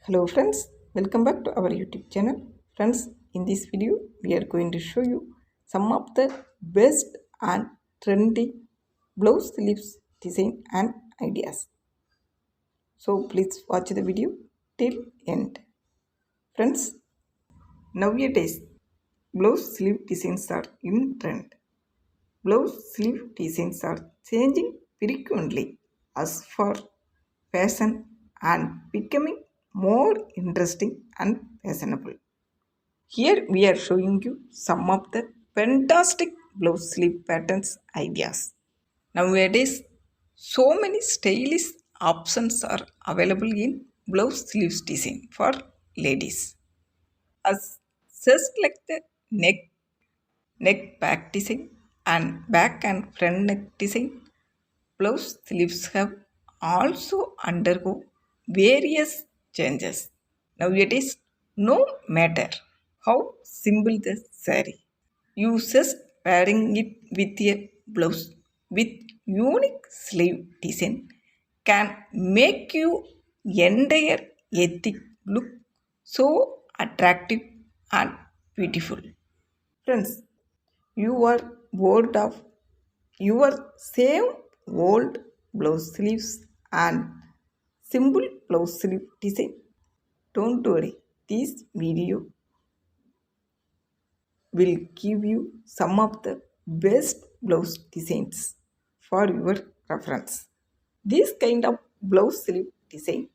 Hello friends, welcome back to our YouTube channel. Friends, in this video we are going to show you some of the best and trendy blouse sleeves design and ideas. So please watch the video till end. Friends, nowadays blouse sleeve designs are in trend. Blouse sleeve designs are changing frequently as for fashion and becoming more interesting and fashionable. Here we are showing you some of the fantastic blouse sleeve patterns ideas. Nowadays, so many stylish options are available in blouse sleeves design for ladies. As just like the neck back design and back and front neck design, blouse sleeves have also undergo various changes. Nowadays, no matter how simple the saree, you just pairing it with a blouse with unique sleeve design can make you entire ethnic look so attractive and beautiful. Friends, you are bored of your same old blouse sleeves and simple blouse sleeve design? Don't worry, this video will give you some of the best blouse designs for your reference. This kind of blouse sleeve design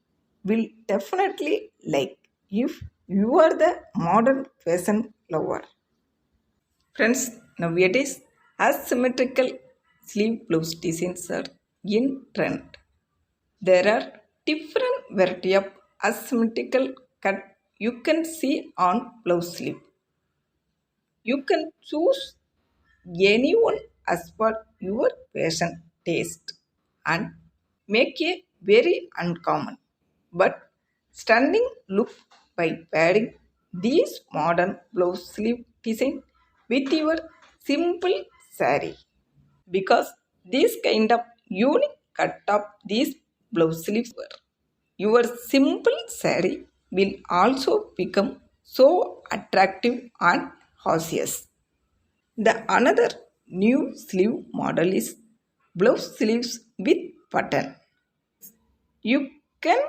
will definitely like if you are the modern fashion lover. Friends, nowadays asymmetrical sleeve blouse designs are in trend. There are different variety of asymmetrical cut you can see on blouse sleeve. You can choose anyone as per your fashion taste and make a very uncommon but stunning look by pairing these modern blouse sleeve design with your simple saree. Because this kind of unique cut of these blouse sleeves, your simple saree will also become so attractive and gorgeous. The another new sleeve model is blouse sleeves with button. You can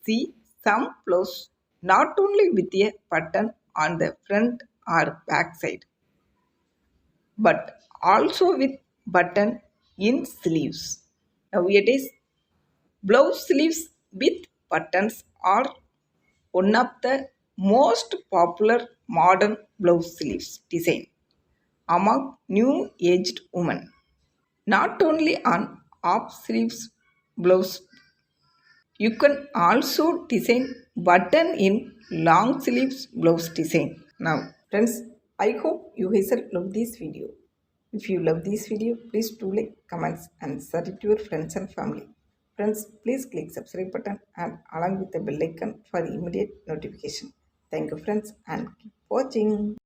see some blouse not only with a button on the front or back side but also with button in sleeves. Nowadays, blouse sleeves with buttons are one of the most popular modern blouse sleeves design among new aged women. Not only on half sleeves blouse, you can also design button in long sleeves blouse design. Now, friends, I hope you guys love this video. If you love this video, please do like, comments and share it to your friends and family. Friends, please click subscribe button and along with the bell icon for immediate notification. Thank you friends and keep watching.